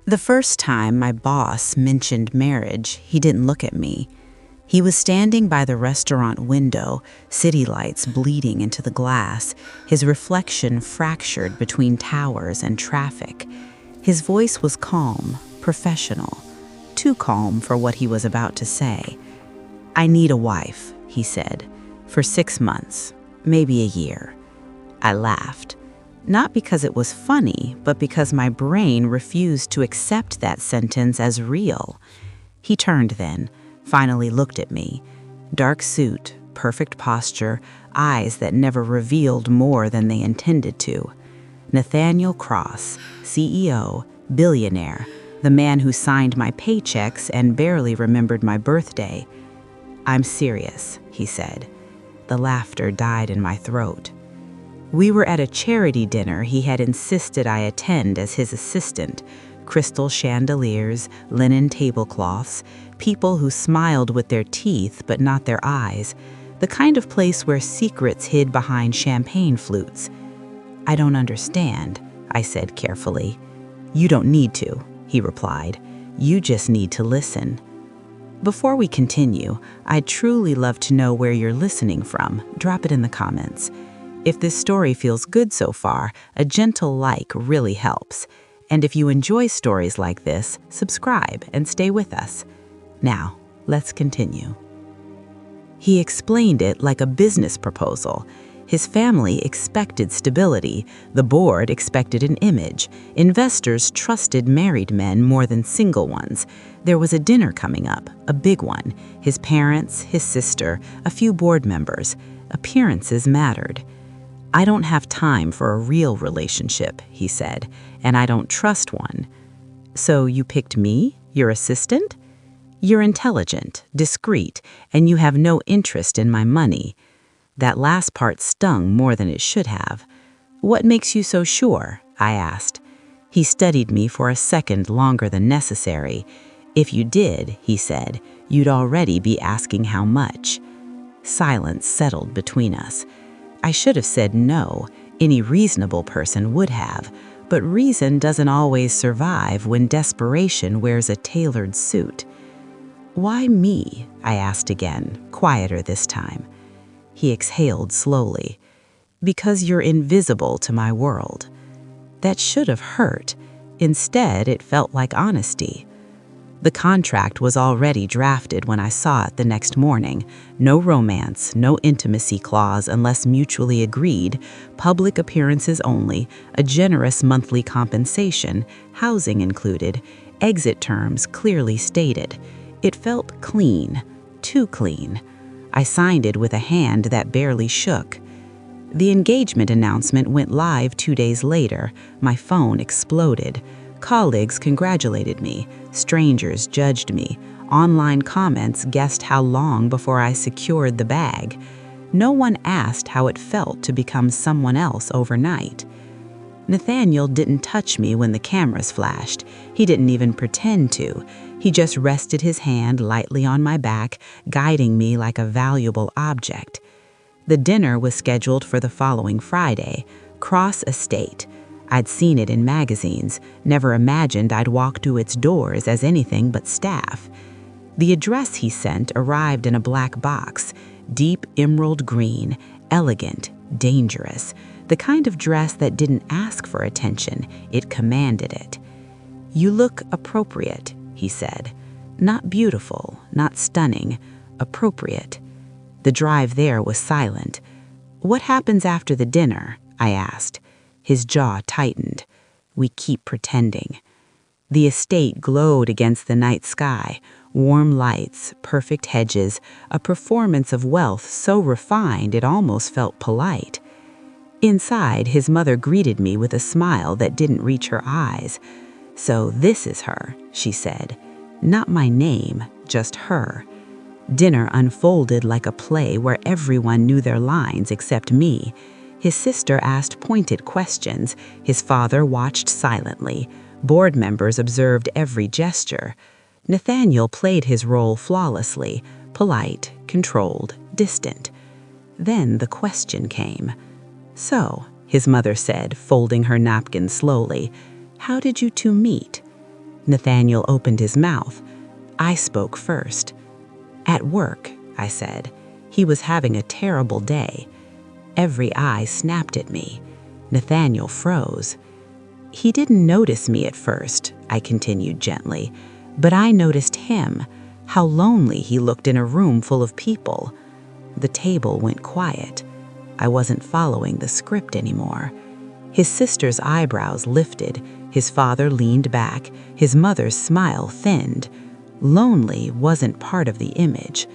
The first time my boss mentioned marriage, he didn't look at me. He was standing by the restaurant window, city lights bleeding into the glass, his reflection fractured between towers and traffic. His voice was calm, professional, too calm for what he was about to say. "I need a wife," he said, "for 6 months, maybe a year." I laughed. Not because it was funny, but because my brain refused to accept that sentence as real. He turned then, finally looked at me. Dark suit, perfect posture, eyes that never revealed more than they intended to. Nathaniel Cross, CEO, billionaire, the man who signed my paychecks and barely remembered my birthday. "I'm serious," he said. The laughter died in my throat. We were at a charity dinner he had insisted I attend as his assistant. Crystal chandeliers, linen tablecloths, people who smiled with their teeth but not their eyes, the kind of place where secrets hid behind champagne flutes. "I don't understand," I said carefully. "You don't need to," he replied. "You just need to listen." Before we continue, I'd truly love to know where you're listening from. Drop it in the comments. If this story feels good so far, a gentle like really helps. And if you enjoy stories like this, subscribe and stay with us. Now, let's continue. He explained it like a business proposal. His family expected stability, the board expected an image, investors trusted married men more than single ones. There was a dinner coming up, a big one. His parents, his sister, a few board members. Appearances mattered. "I don't have time for a real relationship," he said, "and I don't trust one." "So you picked me, your assistant? You're intelligent, discreet, and you have no interest in my money." That last part stung more than it should have. "What makes you so sure?" I asked. He studied me for a second longer than necessary. "If you did," he said, "you'd already be asking how much." Silence settled between us. I should have said no. Any reasonable person would have. But reason doesn't always survive when desperation wears a tailored suit. "Why me?" I asked again, quieter this time. He exhaled slowly. "Because you're invisible to my world." That should have hurt. Instead, it felt like honesty. The contract was already drafted when I saw it the next morning. No romance, no intimacy clause unless mutually agreed, public appearances only, a generous monthly compensation, housing included, exit terms clearly stated. It felt clean, too clean. I signed it with a hand that barely shook. The engagement announcement went live 2 days later. My phone exploded. Colleagues congratulated me. Strangers judged me. Online comments guessed how long before I secured the bag. No one asked how it felt to become someone else overnight. Nathaniel didn't touch me when the cameras flashed. He didn't even pretend to. He just rested his hand lightly on my back, guiding me like a valuable object. The dinner was scheduled for the following Friday. Cross Estate. I'd seen it in magazines, never imagined I'd walk through its doors as anything but staff. The address he sent arrived in a black box, deep emerald green, elegant, dangerous, the kind of dress that didn't ask for attention, it commanded it. "You look appropriate," he said. "Not beautiful, not stunning, appropriate." The drive there was silent. "What happens after the dinner?" I asked. His jaw tightened. "We keep pretending." The estate glowed against the night sky, warm lights, perfect hedges, a performance of wealth so refined it almost felt polite. Inside, his mother greeted me with a smile that didn't reach her eyes. "So this is her," she said. Not my name, just her. Dinner unfolded like a play where everyone knew their lines except me. His sister asked pointed questions. His father watched silently. Board members observed every gesture. Nathaniel played his role flawlessly, polite, controlled, distant. Then the question came. "So," his mother said, folding her napkin slowly, "how did you two meet?" Nathaniel opened his mouth. I spoke first. At work, I said. He was having a terrible day. Every eye snapped at me. Nathaniel froze. He didn't notice me at first, I continued gently, but I noticed him, how lonely he looked in a room full of people. The table went quiet. I wasn't following the script anymore. His sister's eyebrows lifted, his father leaned back, his mother's smile thinned. Lonely wasn't part of the image.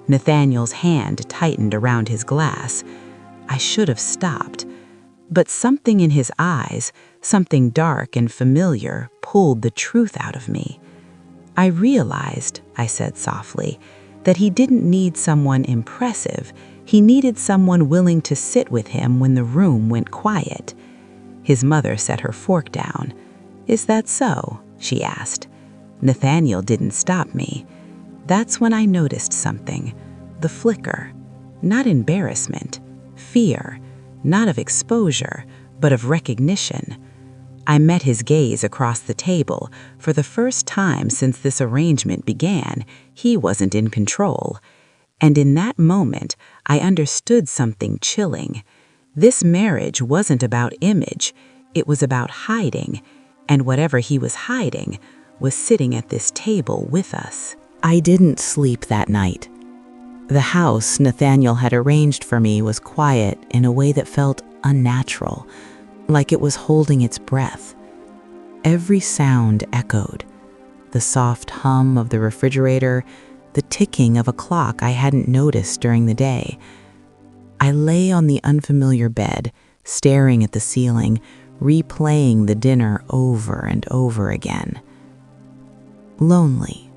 Nathaniel's hand tightened around his glass. I should have stopped, but something in his eyes, something dark and familiar, pulled the truth out of me. I realized, I said softly, that he didn't need someone impressive. He needed someone willing to sit with him when the room went quiet. His mother set her fork down. "Is that so?" she asked. Nathaniel didn't stop me. That's when I noticed something. The flicker. Not embarrassment. Fear. Not of exposure, but of recognition. I met his gaze across the table. For the first time since this arrangement began, he wasn't in control. And in that moment, I understood something chilling. This marriage wasn't about image. It was about hiding. And whatever he was hiding was sitting at this table with us. I didn't sleep that night. The house Nathaniel had arranged for me was quiet in a way that felt unnatural, like it was holding its breath. Every sound echoed. The soft hum of the refrigerator, the ticking of a clock I hadn't noticed during the day. I lay on the unfamiliar bed, staring at the ceiling, replaying the dinner over and over again. Lonely.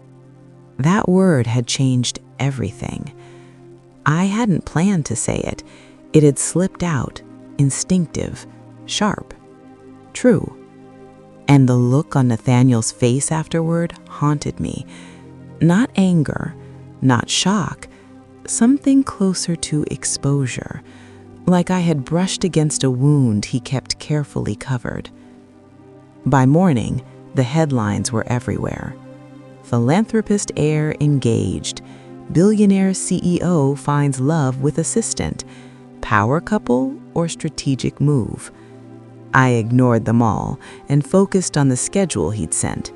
That word had changed everything. I hadn't planned to say it. It had slipped out, instinctive, sharp, true. And the look on Nathaniel's face afterward haunted me. Not anger, not shock, something closer to exposure, like I had brushed against a wound he kept carefully covered. By morning, the headlines were everywhere. Philanthropist heir engaged. Billionaire CEO finds love with assistant. Power couple or strategic move? I ignored them all and focused on the schedule he'd sent.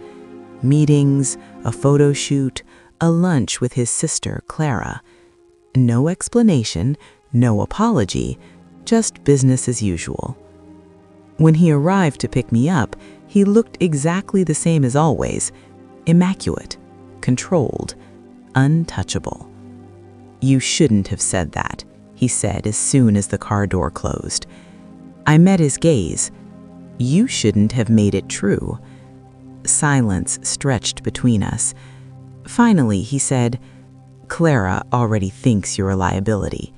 Meetings, a photo shoot, a lunch with his sister, Clara. No explanation, no apology, just business as usual. When he arrived to pick me up, he looked exactly the same as always, immaculate, controlled, untouchable. "You shouldn't have said that," he said as soon as the car door closed. I met his gaze. "You shouldn't have made it true." Silence stretched between us. Finally, he said, "Clara already thinks you're a liability."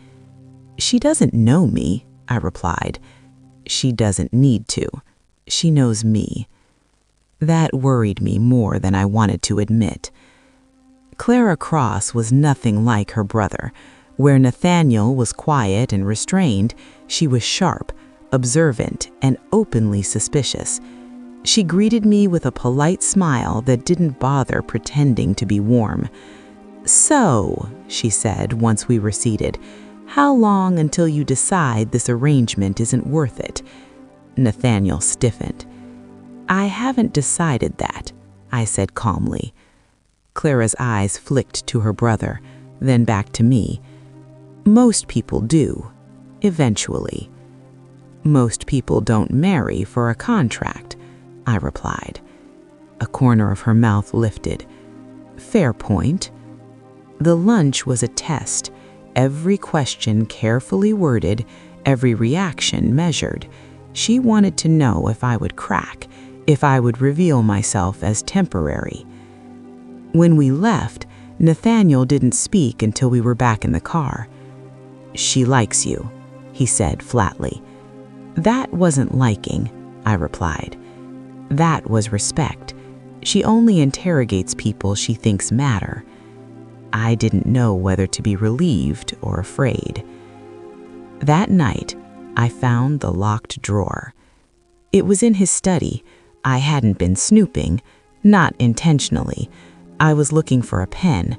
"She doesn't know me," I replied. "She doesn't need to. She knows me." That worried me more than I wanted to admit. Clara Cross was nothing like her brother. Where Nathaniel was quiet and restrained, she was sharp, observant, and openly suspicious. She greeted me with a polite smile that didn't bother pretending to be warm. "So," she said once we were seated, "how long until you decide this arrangement isn't worth it?" Nathaniel stiffened. "I haven't decided that," I said calmly. Clara's eyes flicked to her brother, then back to me. "Most people do, eventually." "Most people don't marry for a contract," I replied. A corner of her mouth lifted. "Fair point." The lunch was a test, every question carefully worded, every reaction measured. She wanted to know if I would crack, if I would reveal myself as temporary. When we left, Nathaniel didn't speak until we were back in the car. "She likes you," he said flatly. "That wasn't liking," I replied. "That was respect. She only interrogates people she thinks matter." I didn't know whether to be relieved or afraid. That night, I found the locked drawer. It was in his study. I hadn't been snooping, Not intentionally. I was looking for a pen.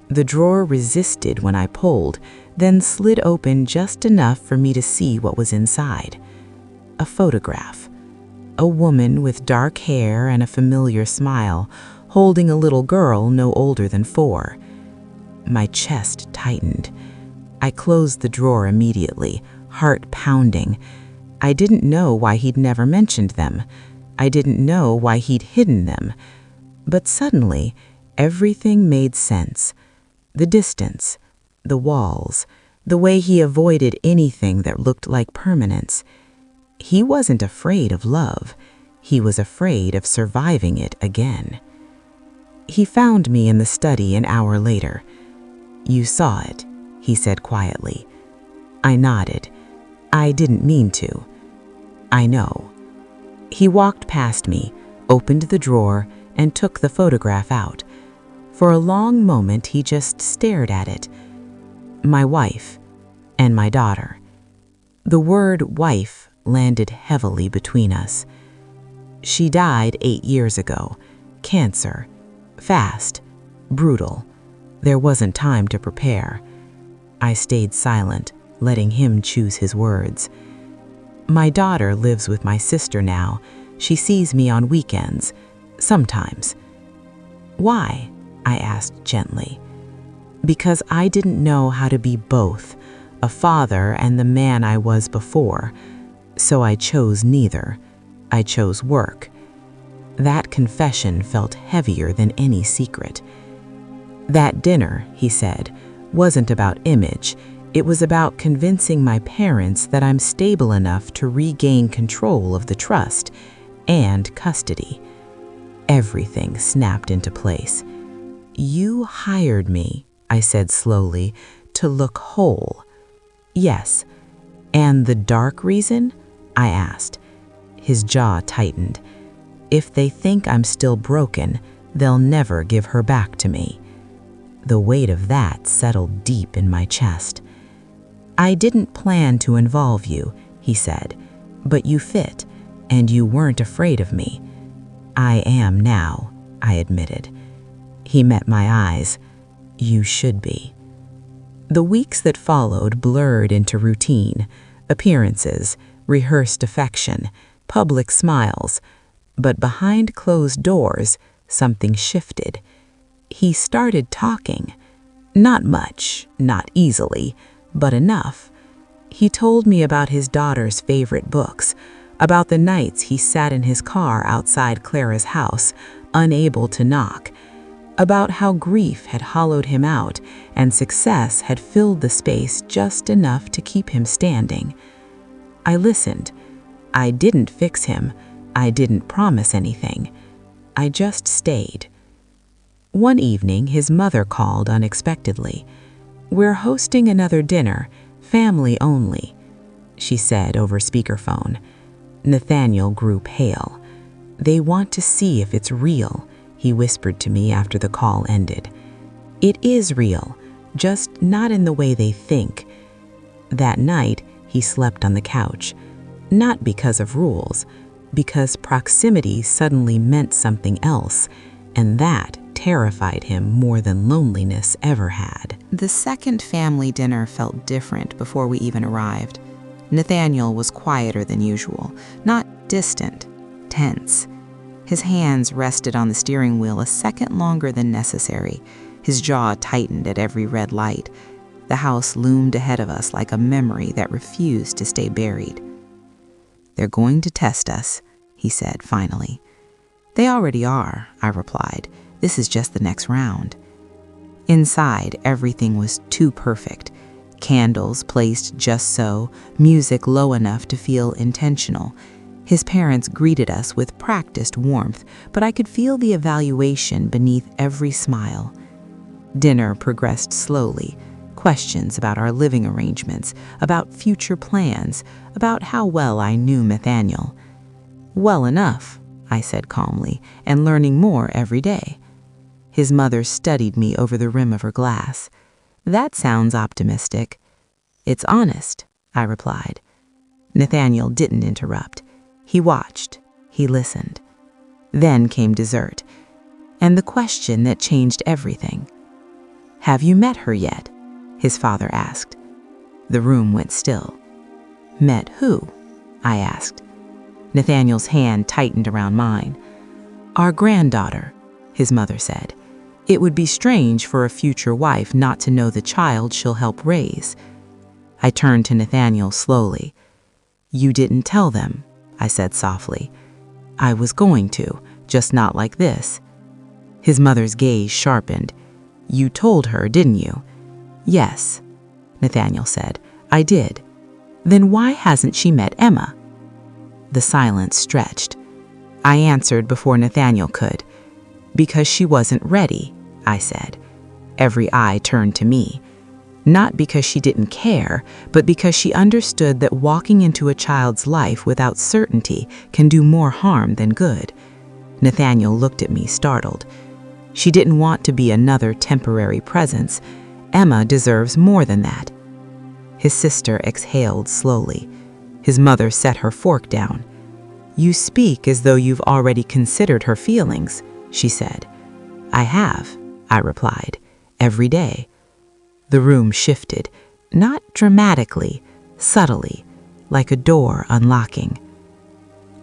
The drawer resisted when I pulled, then slid open just enough for me to see what was inside. A photograph. A woman with dark hair and a familiar smile, holding a little girl no older than 4. My chest tightened. I closed the drawer immediately, heart pounding. I didn't know why he'd never mentioned them. I didn't know why he'd hidden them. But suddenly, everything made sense. The distance, the walls, the way he avoided anything that looked like permanence. He wasn't afraid of love. He was afraid of surviving it again. He found me in the study an hour later. "You saw it," he said quietly. I nodded. I didn't mean to. "I know." He walked past me, opened the drawer, and took the photograph out. For a long moment, he just stared at it. My wife and my daughter. The word wife landed heavily between us. She died 8 years ago. Cancer. Fast. Brutal. There wasn't time to prepare. I stayed silent, letting him choose his words. My daughter lives with my sister now. She sees me on weekends. Sometimes. "Why?" I asked gently. "Because I didn't know how to be both, a father and the man I was before. So I chose neither. I chose work." That confession felt heavier than any secret. "That dinner," he said, "wasn't about image. It was about convincing my parents that I'm stable enough to regain control of the trust and custody." Everything snapped into place. "You hired me," I said slowly, "to look whole." "Yes." "And the dark reason?" I asked. His jaw tightened. "If they think I'm still broken, they'll never give her back to me." The weight of that settled deep in my chest. "I didn't plan to involve you," he said, "but you fit, and you weren't afraid of me." "I am now," I admitted. He met my eyes. "You should be." The weeks that followed blurred into routine, appearances, rehearsed affection, public smiles. But behind closed doors, something shifted. He started talking. Not much, not easily, but enough. He told me about his daughter's favorite books, about the nights he sat in his car outside Clara's house, unable to knock, about how grief had hollowed him out and success had filled the space just enough to keep him standing. I listened. I didn't fix him. I didn't promise anything. I just stayed. One evening, his mother called unexpectedly. "We're hosting another dinner, family only," she said over speakerphone. Nathaniel grew pale. "They want to see if it's real," he whispered to me after the call ended. "It is real, just not in the way they think." That night, he slept on the couch. Not because of rules, because proximity suddenly meant something else, and that terrified him more than loneliness ever had. The second family dinner felt different before we even arrived. Nathaniel was quieter than usual, not distant, tense. His hands rested on the steering wheel a second longer than necessary. His jaw tightened at every red light. The house loomed ahead of us like a memory that refused to stay buried. "They're going to test us," he said finally. "They already are," I replied. "This is just the next round." Inside, everything was too perfect. Candles placed just so, music low enough to feel intentional. His parents greeted us with practiced warmth, but I could feel the evaluation beneath every smile. Dinner progressed slowly. Questions about our living arrangements, about future plans, about how well I knew Nathaniel. "Well enough," I said calmly, "and learning more every day." His mother studied me over the rim of her glass. "That sounds optimistic." "It's honest," I replied. Nathaniel didn't interrupt. He watched. He listened. Then came dessert. and the question that changed everything. "Have you met her yet?" his father asked. The room went still. "Met who?" I asked. Nathaniel's hand tightened around mine. "Our granddaughter," his mother said. "It would be strange for a future wife not to know the child she'll help raise." I turned to Nathaniel slowly. "You didn't tell them," I said softly. "I was going to, just not like this." His mother's gaze sharpened. "You told her, didn't you?" "Yes," Nathaniel said. "I did." "Then why hasn't she met Emma?" The silence stretched. I answered before Nathaniel could. "Because she wasn't ready," I said. Every eye turned to me. Not because she didn't care, but because she understood that walking into a child's life without certainty can do more harm than good. Nathaniel looked at me, startled. She didn't want to be another temporary presence. Emma deserves more than that. His sister exhaled slowly. His mother set her fork down. "You speak as though you've already considered her feelings," she said. "I have," I replied, "every day." The room shifted, not dramatically, subtly, like a door unlocking.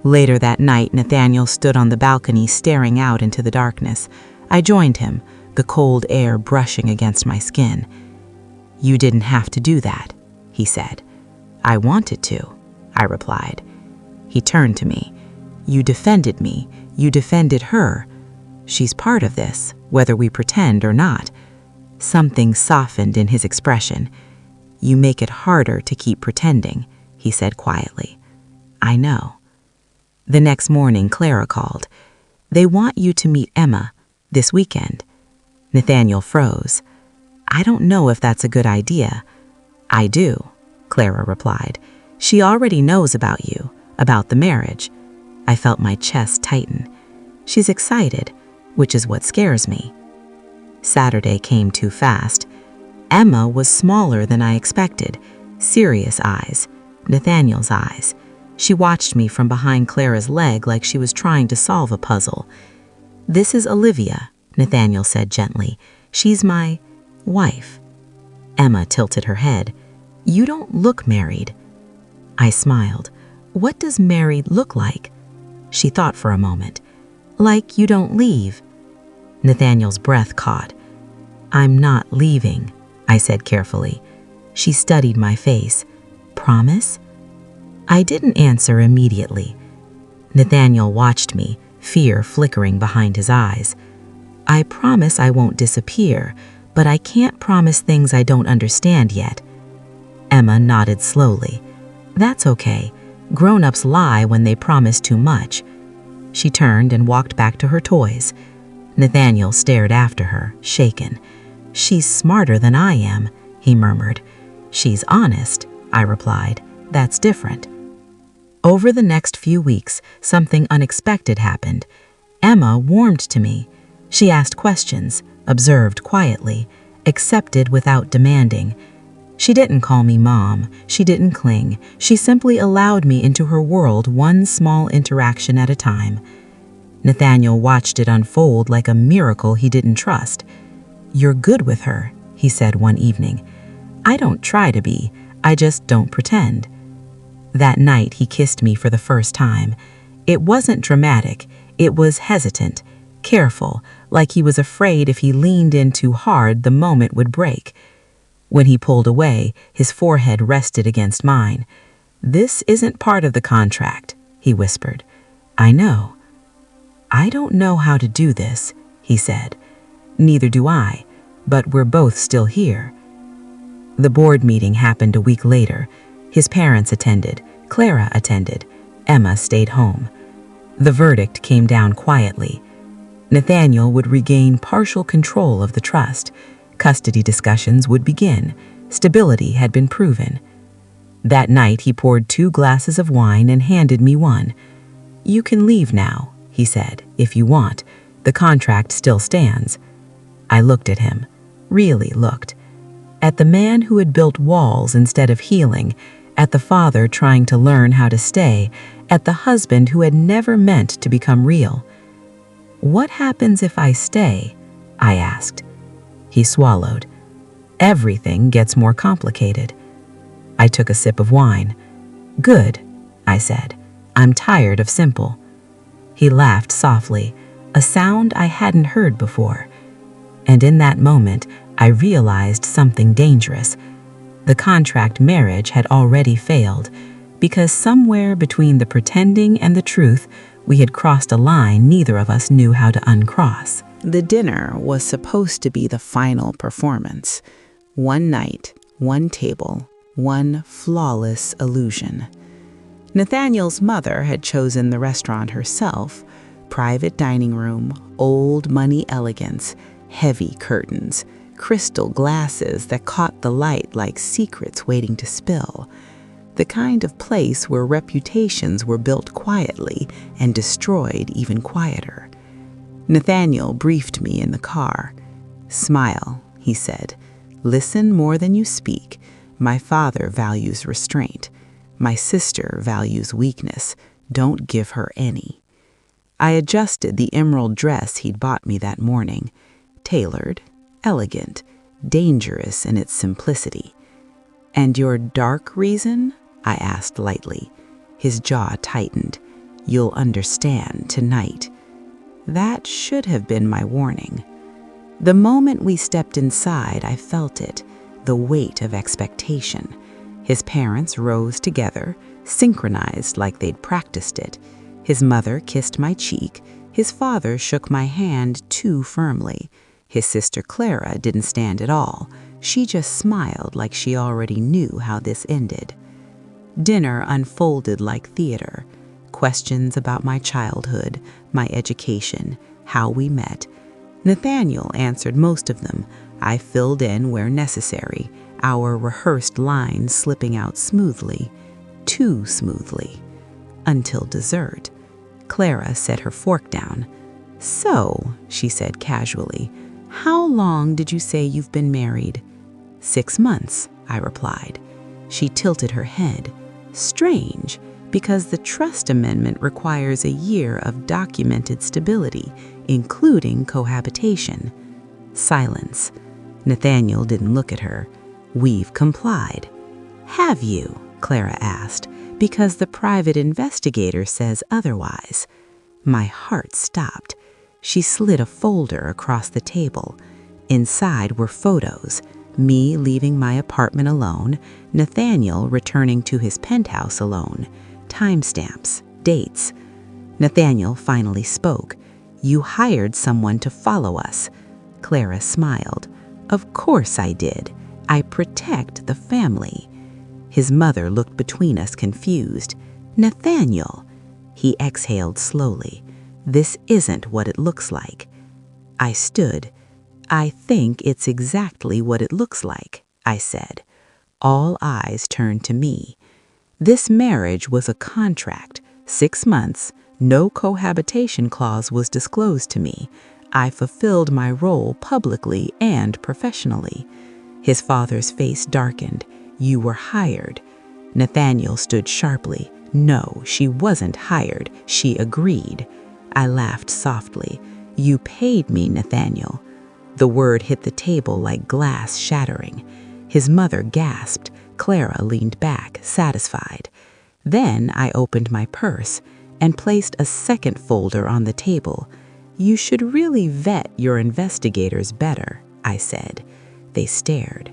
Later that night, Nathaniel stood on the balcony staring out into the darkness. I joined him, the cold air brushing against my skin. "You didn't have to do that," he said. "I wanted to," I replied. He turned to me. "You defended me. You defended her. She's part of this, whether we pretend or not." Something softened in his expression. "You make it harder to keep pretending," he said quietly. "I know." The next morning, Clara called. "They want you to meet Emma this weekend." Nathaniel froze. "I don't know if that's a good idea." "I do," Clara replied. "She already knows about you, about the marriage." I felt my chest tighten. She's excited, which is what scares me. Saturday came too fast. Emma was smaller than I expected. Serious eyes, Nathaniel's eyes. She watched me from behind Clara's leg like she was trying to solve a puzzle. "This is Olivia," Nathaniel said gently. "She's my wife." Emma tilted her head. "You don't look married." I smiled. "What does married look like?" She thought for a moment. "Like you don't leave." Nathaniel's breath caught. "I'm not leaving," I said carefully. She studied my face. "Promise?" I didn't answer immediately. Nathaniel watched me, fear flickering behind his eyes. "I promise I won't disappear, but I can't promise things I don't understand yet." Emma nodded slowly. "That's okay. Grown-ups lie when they promise too much." She turned and walked back to her toys. Nathaniel stared after her, shaken. "She's smarter than I am," he murmured. "She's honest," I replied. "That's different." Over the next few weeks, something unexpected happened. Emma warmed to me. She asked questions, observed quietly, accepted without demanding. She didn't call me mom. She didn't cling. She simply allowed me into her world, one small interaction at a time. Nathaniel watched it unfold like a miracle he didn't trust. "You're good with her," he said one evening. "I don't try to be. I just don't pretend." That night, he kissed me for the first time. It wasn't dramatic. It was hesitant, careful, like he was afraid if he leaned in too hard, the moment would break. When he pulled away, his forehead rested against mine. "This isn't part of the contract," he whispered. "I know." "I don't know how to do this," he said. "Neither do I, but we're both still here." The board meeting happened a week later. His parents attended, Clara attended, Emma stayed home. The verdict came down quietly. Nathaniel would regain partial control of the trust. Custody discussions would begin. Stability had been proven. That night, he poured 2 glasses of wine and handed me one. "You can leave now," he said, "if you want. The contract still stands." I looked at him, really looked. At the man who had built walls instead of healing, at the father trying to learn how to stay, at the husband who had never meant to become real. "What happens if I stay?" I asked. He swallowed. "Everything gets more complicated." I took a sip of wine. "Good," I said. "I'm tired of simple." He laughed softly, a sound I hadn't heard before. And in that moment, I realized something dangerous. The contract marriage had already failed, because somewhere between the pretending and the truth, we had crossed a line neither of us knew how to uncross. The dinner was supposed to be the final performance. One night, one table, one flawless illusion. Nathaniel's mother had chosen the restaurant herself. Private dining room, old money elegance, heavy curtains, crystal glasses that caught the light like secrets waiting to spill. The kind of place where reputations were built quietly and destroyed even quieter. Nathaniel briefed me in the car. "Smile," he said. "Listen more than you speak. My father values restraint. My sister values weakness. Don't give her any." I adjusted the emerald dress he'd bought me that morning. Tailored, elegant, dangerous in its simplicity. "And your dark reason?" I asked lightly. His jaw tightened. "You'll understand tonight." That should have been my warning. The moment we stepped inside, I felt it, the weight of expectation. His parents rose together, synchronized like they'd practiced it. His mother kissed my cheek. His father shook my hand too firmly. His sister Clara didn't stand at all. She just smiled like she already knew how this ended. Dinner unfolded like theater. Questions about my childhood, my education, how we met. Nathaniel answered most of them. I filled in where necessary, our rehearsed lines slipping out smoothly, too smoothly. Until dessert. Clara set her fork down. "So," she said casually, "how long did you say you've been married?" 6 months, I replied. She tilted her head. "Strange, because the trust amendment requires a year of documented stability, including cohabitation." Silence. Nathaniel didn't look at her. "We've complied." "Have you?" Clara asked, "because the private investigator says otherwise." My heart stopped. She slid a folder across the table. Inside were photos. Me leaving my apartment alone, Nathaniel returning to his penthouse alone. Timestamps, dates. Nathaniel finally spoke. "You hired someone to follow us." Clara smiled. "Of course I did. I protect the family." His mother looked between us confused. "Nathaniel." He exhaled slowly. "This isn't what it looks like." I stood. "I think it's exactly what it looks like," I said. All eyes turned to me. This marriage was a contract. 6 months, no cohabitation clause was disclosed to me. I fulfilled my role publicly and professionally. His father's face darkened. "You were hired." Nathaniel stood sharply. "No, she wasn't hired. She agreed." I laughed softly. "You paid me, Nathaniel." The word hit the table like glass shattering. His mother gasped. Clara leaned back, satisfied. Then I opened my purse and placed a second folder on the table. "You should really vet your investigators better," I said. They stared.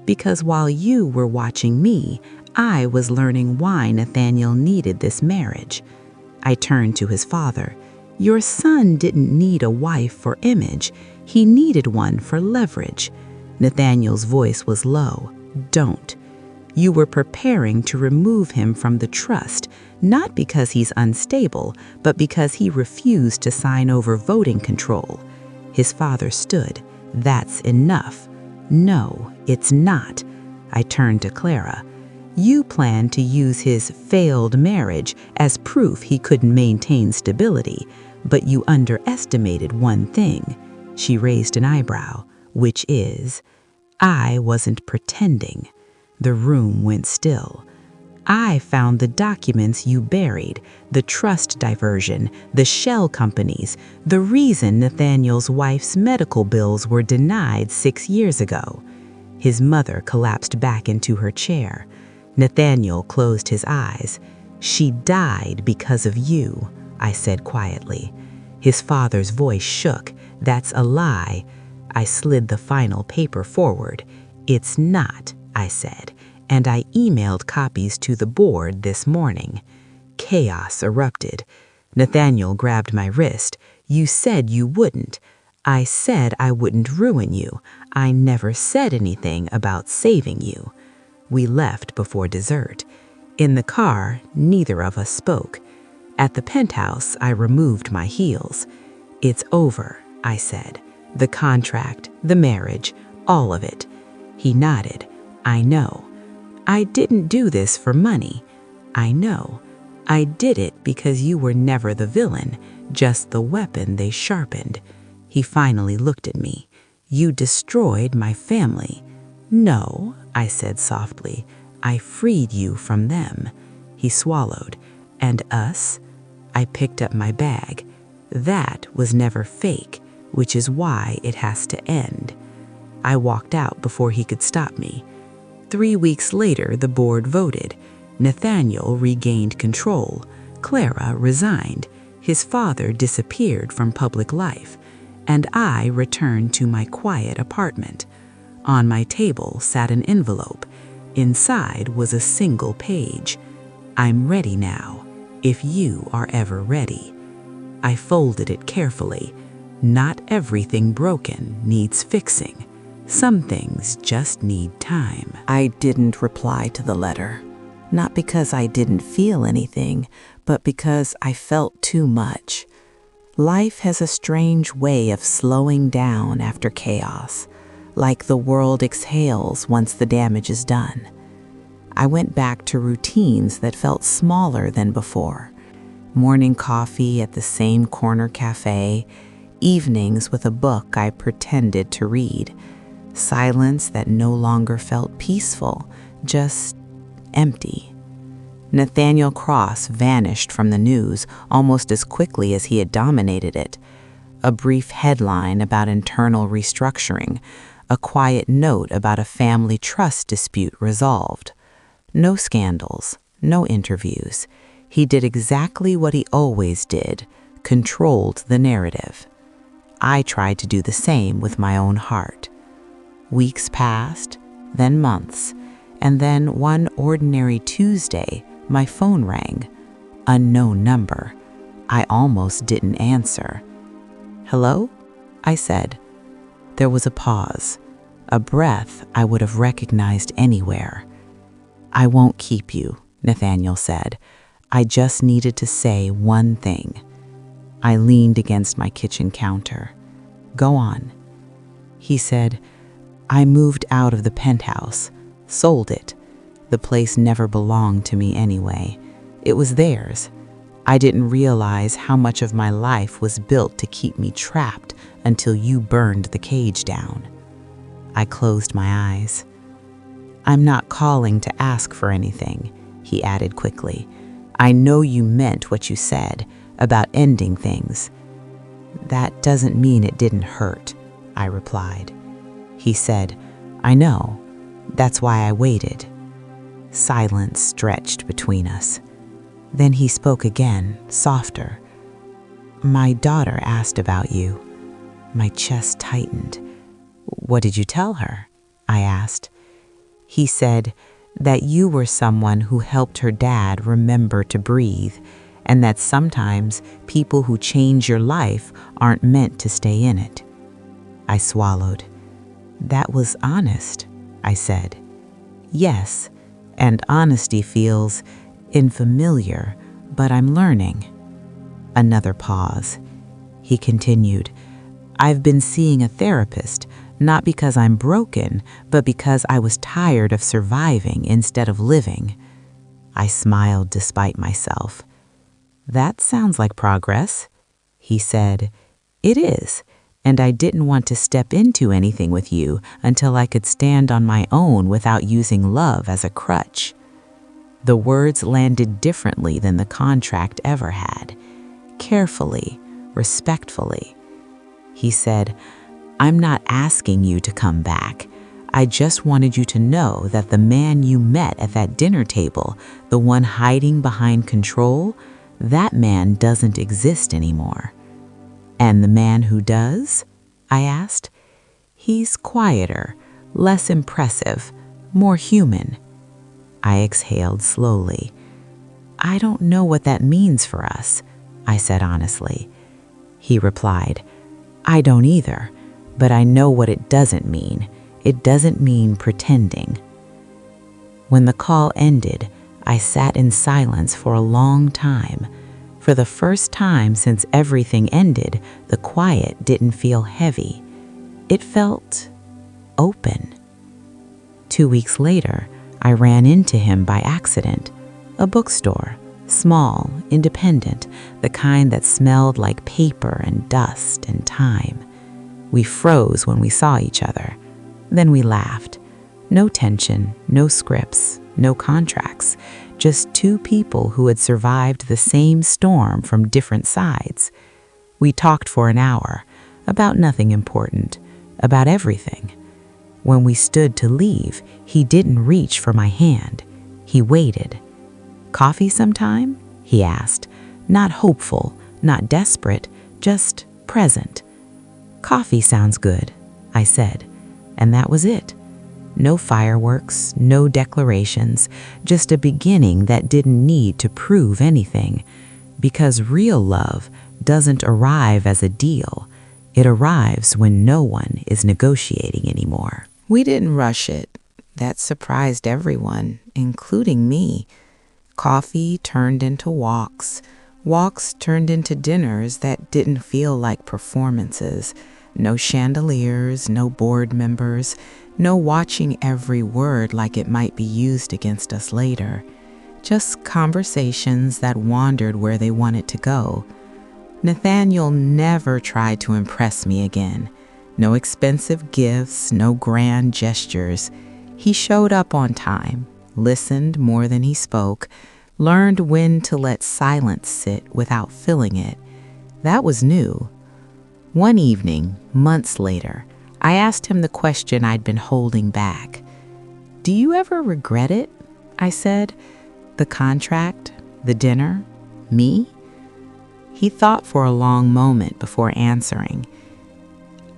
"Because while you were watching me, I was learning why Nathaniel needed this marriage." I turned to his father. "Your son didn't need a wife for image. He needed one for leverage." Nathaniel's voice was low. "Don't. You were preparing to remove him from the trust, not because he's unstable, but because he refused to sign over voting control." His father stood. "That's enough." "No, it's not." I turned to Clara. "You planned to use his failed marriage as proof he couldn't maintain stability, but you underestimated one thing." She raised an eyebrow. "Which is?" I wasn't pretending. The room went still. I found the documents you buried, the trust diversion, the shell companies, the reason Nathaniel's wife's medical bills were denied 6 years ago. His mother collapsed back into her chair. Nathaniel closed his eyes. She died because of you, I said quietly. His father's voice shook. That's a lie. I slid the final paper forward. It's not, I said, and I emailed copies to the board this morning. Chaos erupted. Nathaniel grabbed my wrist. You said you wouldn't. I said I wouldn't ruin you. I never said anything about saving you. We left before dessert. In the car, neither of us spoke. At the penthouse, I removed my heels. It's over, I said. The contract, the marriage, all of it. He nodded. I know. I didn't do this for money. I know. I did it because you were never the villain, just the weapon they sharpened. He finally looked at me. You destroyed my family. No, I said softly. I freed you from them. He swallowed. And us? I picked up my bag. That was never fake, which is why it has to end. I walked out before he could stop me. 3 weeks later, the board voted. Nathaniel regained control. Clara resigned. His father disappeared from public life. And I returned to my quiet apartment. On my table sat an envelope. Inside was a single page. I'm ready now, if you are ever ready. I folded it carefully. Not everything broken needs fixing. Some things just need time. I didn't reply to the letter. Not because I didn't feel anything, but because I felt too much. Life has a strange way of slowing down after chaos, like the world exhales once the damage is done. I went back to routines that felt smaller than before. Morning coffee at the same corner cafe, evenings with a book I pretended to read, silence that no longer felt peaceful, just empty. Nathaniel Cross vanished from the news almost as quickly as he had dominated it. A brief headline about internal restructuring, a quiet note about a family trust dispute resolved. No scandals, no interviews. He did exactly what he always did, controlled the narrative. I tried to do the same with my own heart. Weeks passed, then months, and then one ordinary Tuesday, my phone rang. Unknown number. I almost didn't answer. Hello? I said. There was a pause, a breath I would have recognized anywhere. I won't keep you, Nathaniel said. I just needed to say one thing. I leaned against my kitchen counter. Go on. He said, I moved out of the penthouse, sold it. The place never belonged to me anyway. It was theirs. I didn't realize how much of my life was built to keep me trapped until you burned the cage down. I closed my eyes. I'm not calling to ask for anything, he added quickly. I know you meant what you said about ending things. That doesn't mean it didn't hurt, I replied. He said, I know. That's why I waited. Silence stretched between us. Then he spoke again, softer. My daughter asked about you. My chest tightened. What did you tell her? I asked. He said that you were someone who helped her dad remember to breathe, and that sometimes people who change your life aren't meant to stay in it. I swallowed. That was honest, I said. Yes, and honesty feels unfamiliar, but I'm learning. Another pause. He continued, I've been seeing a therapist, not because I'm broken, but because I was tired of surviving instead of living. I smiled despite myself. That sounds like progress. He said, It is, and I didn't want to step into anything with you until I could stand on my own without using love as a crutch. The words landed differently than the contract ever had. Carefully, respectfully. He said, "I'm not asking you to come back. I just wanted you to know that the man you met at that dinner table, the one hiding behind control, that man doesn't exist anymore." "And the man who does?" I asked. "He's quieter, less impressive, more human." I exhaled slowly. "I don't know what that means for us," I said honestly. He replied, "I don't either, but I know what it doesn't mean. It doesn't mean pretending." When the call ended, I sat in silence for a long time. For the first time since everything ended, the quiet didn't feel heavy. It felt open. 2 weeks later, I ran into him by accident. A bookstore, small, independent, the kind that smelled like paper and dust and time. We froze when we saw each other. Then we laughed. No tension, no scripts, no contracts. Just two people who had survived the same storm from different sides. We talked for an hour, about nothing important, about everything. When we stood to leave, he didn't reach for my hand. He waited. "Coffee sometime?" he asked, not hopeful, not desperate, just present. "Coffee sounds good," I said, and that was it. No fireworks, no declarations, just a beginning that didn't need to prove anything. Because real love doesn't arrive as a deal. It arrives when no one is negotiating anymore. We didn't rush it. That surprised everyone, including me. Coffee turned into walks. Walks turned into dinners that didn't feel like performances. No chandeliers, no board members, no watching every word like it might be used against us later. Just conversations that wandered where they wanted to go. Nathaniel never tried to impress me again. No expensive gifts, no grand gestures. He showed up on time, listened more than he spoke, learned when to let silence sit without filling it. That was new. One evening, months later, I asked him the question I'd been holding back. "Do you ever regret it?" I said. "The contract, the dinner, me?" He thought for a long moment before answering.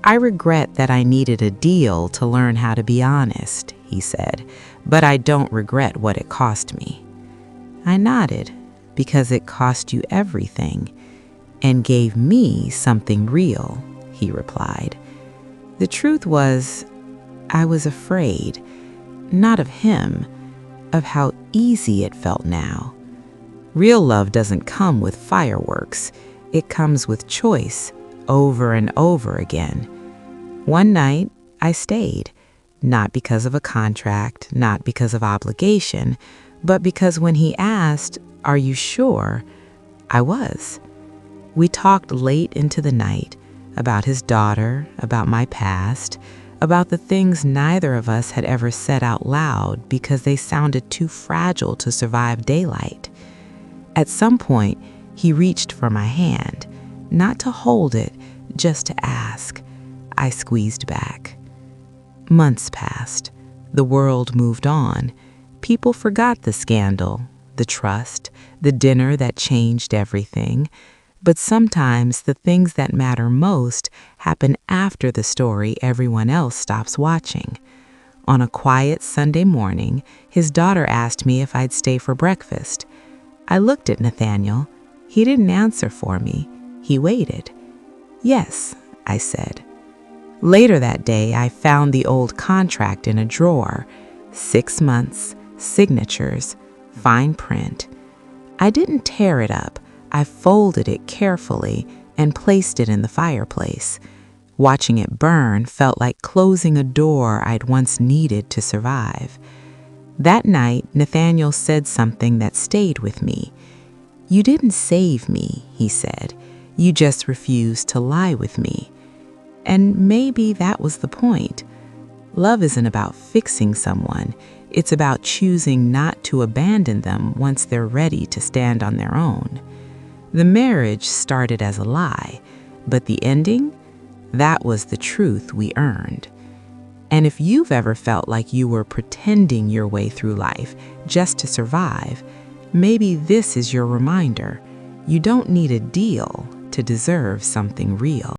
"I regret that I needed a deal to learn how to be honest," he said, "but I don't regret what it cost me." I nodded, "Because it cost you everything and gave me something real," he replied. The truth was, I was afraid, not of him, of how easy it felt now. Real love doesn't come with fireworks. It comes with choice, over and over again. One night, I stayed, not because of a contract, not because of obligation, but because when he asked, "Are you sure?" I was. We talked late into the night, about his daughter, about my past, about the things neither of us had ever said out loud because they sounded too fragile to survive daylight. At some point, he reached for my hand, not to hold it, just to ask. I squeezed back. Months passed. The world moved on. People forgot the scandal, the trust, the dinner that changed everything. But sometimes the things that matter most happen after the story everyone else stops watching. On a quiet Sunday morning, his daughter asked me if I'd stay for breakfast. I looked at Nathaniel. He didn't answer for me. He waited. "Yes," I said. Later that day, I found the old contract in a drawer. 6 months, signatures, fine print. I didn't tear it up. I folded it carefully and placed it in the fireplace. Watching it burn felt like closing a door I'd once needed to survive. That night, Nathaniel said something that stayed with me. "You didn't save me," he said. "You just refused to lie with me." And maybe that was the point. Love isn't about fixing someone. It's about choosing not to abandon them once they're ready to stand on their own. The marriage started as a lie, but the ending, that was the truth we earned. And if you've ever felt like you were pretending your way through life just to survive, maybe this is your reminder. You don't need a deal to deserve something real.